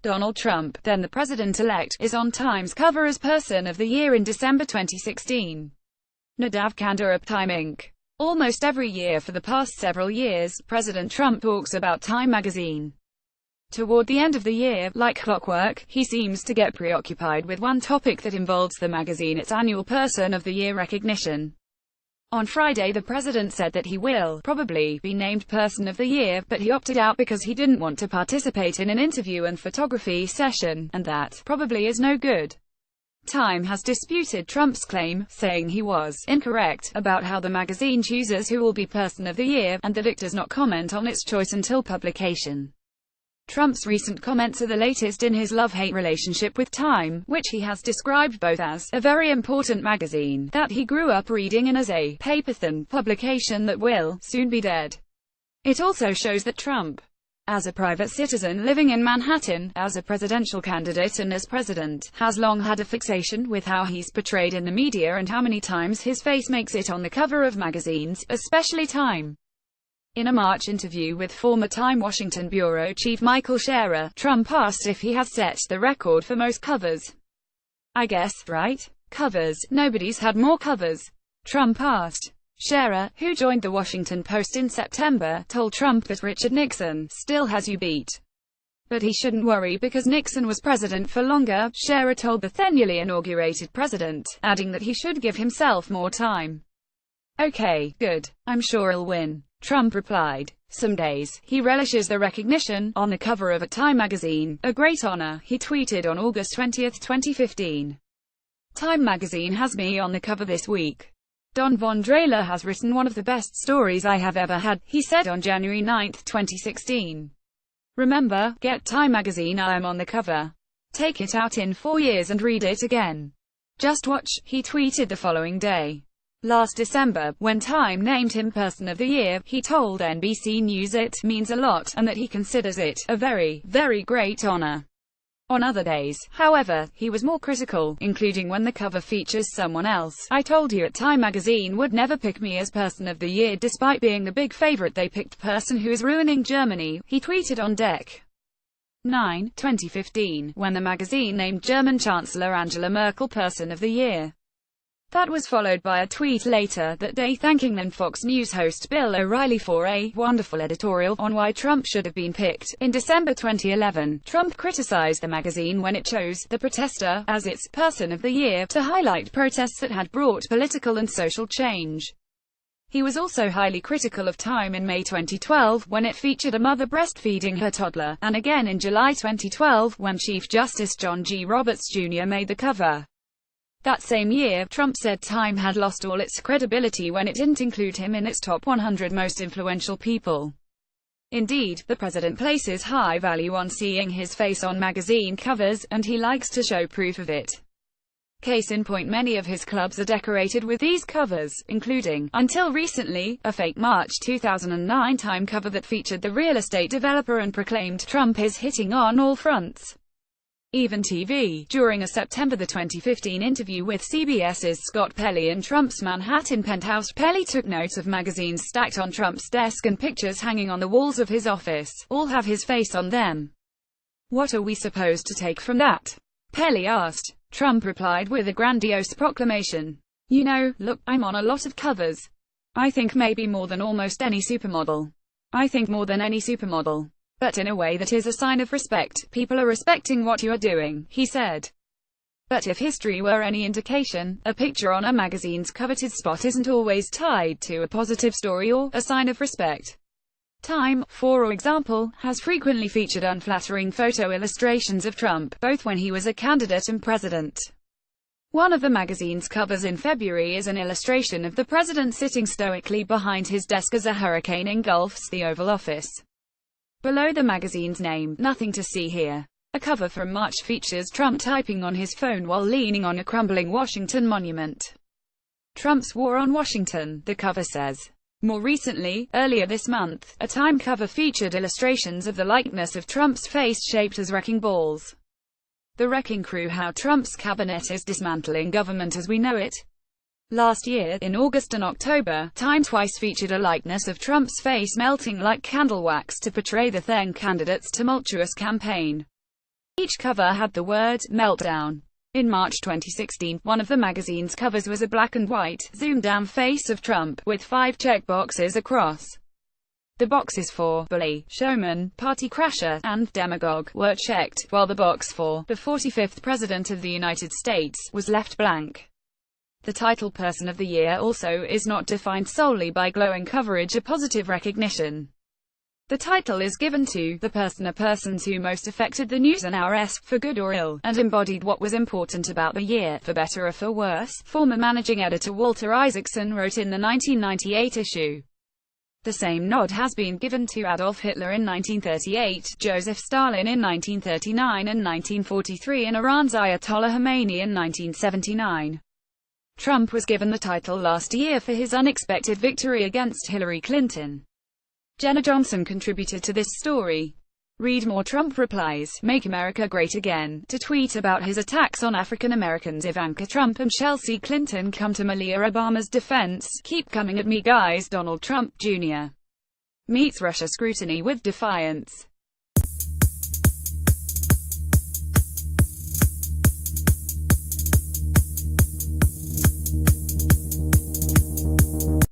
Donald Trump, then the president-elect, is on Time's cover as Person of the Year in December 2016. Nadav Kanda of Time Inc. Almost every year for the past several years, President Trump talks about Time magazine. Toward the end of the year, like clockwork, he seems to get preoccupied with one topic that involves the magazine, its annual Person of the Year recognition. On Friday, the president said that he will probably be named Person of the Year, but he opted out because he didn't want to participate in an interview and photography session, and that probably is no good. Time has disputed Trump's claim, saying he was incorrect about how the magazine chooses who will be Person of the Year, and that it does not comment on its choice until publication. Trump's recent comments are the latest in his love-hate relationship with Time, which he has described both as a very important magazine that he grew up reading and as a paper-thin publication that will soon be dead. It also shows that Trump, as a private citizen living in Manhattan, as a presidential candidate and as president, has long had a fixation with how he's portrayed in the media and how many times his face makes it on the cover of magazines, especially Time. In a March interview with former Time Washington bureau chief Michael Scherer, Trump asked if he has set the record for most covers. "I guess, right? Covers, nobody's had more covers," Trump asked. Scherer, who joined the Washington Post in September, told Trump that Richard Nixon still has you beat. But he shouldn't worry because Nixon was president for longer, Scherer told the then newly inaugurated president, adding that he should give himself more time. "Okay, good. I'm sure I'll win," Trump replied. Some days, he relishes the recognition, on the cover of a Time magazine, a great honor, he tweeted on August 20, 2015. "Time magazine has me on the cover this week. Don Von Drahler has written one of the best stories I have ever had," he said on January 9, 2016. "Remember, get Time magazine, I am on the cover. Take it out in 4 years and read it again. Just watch," he tweeted the following day. Last December, when Time named him Person of the Year, he told NBC News it means a lot, and that he considers it a very, very great honor. On other days, however, he was more critical, including when the cover features someone else. "I told you at Time magazine would never pick me as Person of the Year despite being the big favorite. They picked person who is ruining Germany," he tweeted on Dec. 9, 2015, when the magazine named German Chancellor Angela Merkel Person of the Year. That was followed by a tweet later that day thanking then Fox News host Bill O'Reilly for a wonderful editorial on why Trump should have been picked. In December 2011, Trump criticized the magazine when it chose The Protester as its Person of the Year to highlight protests that had brought political and social change. He was also highly critical of Time in May 2012 when it featured a mother breastfeeding her toddler, and again in July 2012 when Chief Justice John G. Roberts Jr. made the cover. That same year, Trump said Time had lost all its credibility when it didn't include him in its top 100 most influential people. Indeed, the president places high value on seeing his face on magazine covers, and he likes to show proof of it. Case in point, many of his clubs are decorated with these covers, including, until recently, a fake March 2009 Time cover that featured the real estate developer and proclaimed Trump is hitting on all fronts. Even TV, during a September 2015 interview with CBS's Scott Pelley in Trump's Manhattan penthouse, Pelley took note of magazines stacked on Trump's desk and pictures hanging on the walls of his office. All have his face on them. "What are we supposed to take from that?" Pelley asked. Trump replied with a grandiose proclamation. "You know, look, I'm on a lot of covers. I think maybe more than almost any supermodel. I think more than any supermodel. But in a way that is a sign of respect. People are respecting what you are doing," he said. But if history were any indication, a picture on a magazine's coveted spot isn't always tied to a positive story or a sign of respect. Time, for example, has frequently featured unflattering photo illustrations of Trump, both when he was a candidate and president. One of the magazine's covers in February is an illustration of the president sitting stoically behind his desk as a hurricane engulfs the Oval Office. Below the magazine's name, "Nothing to see here." A cover from March features Trump typing on his phone while leaning on a crumbling Washington monument. Trump's War on Washington, the cover says. More recently, earlier this month, a Time cover featured illustrations of the likeness of Trump's face shaped as wrecking balls. The Wrecking Crew: How Trump's cabinet is dismantling government as we know it. Last year, in August and October, Time twice featured a likeness of Trump's face melting like candle wax to portray the then candidate's tumultuous campaign. Each cover had the word "Meltdown." In March 2016, one of the magazine's covers was a black and white, zoomed-down face of Trump, with 5 check boxes across. The boxes for "bully," "showman," "party crasher," and "demagogue" were checked, while the box for "the 45th President of the United States" was left blank. The title Person of the Year also is not defined solely by glowing coverage or positive recognition. The title is given to the person or persons who most affected the news an hour, for good or ill, and embodied what was important about the year, for better or for worse, former managing editor Walter Isaacson wrote in the 1998 issue. The same nod has been given to Adolf Hitler in 1938, Joseph Stalin in 1939 and 1943, and Iran's Ayatollah Khomeini in 1979. Trump was given the title last year for his unexpected victory against Hillary Clinton. Jenna Johnson contributed to this story. Read more. Trump replies, "Make America Great Again," to tweet about his attacks on African Americans. Ivanka Trump and Chelsea Clinton come to Malia Obama's defense. "Keep coming at me, guys." Donald Trump Jr. meets Russia scrutiny with defiance.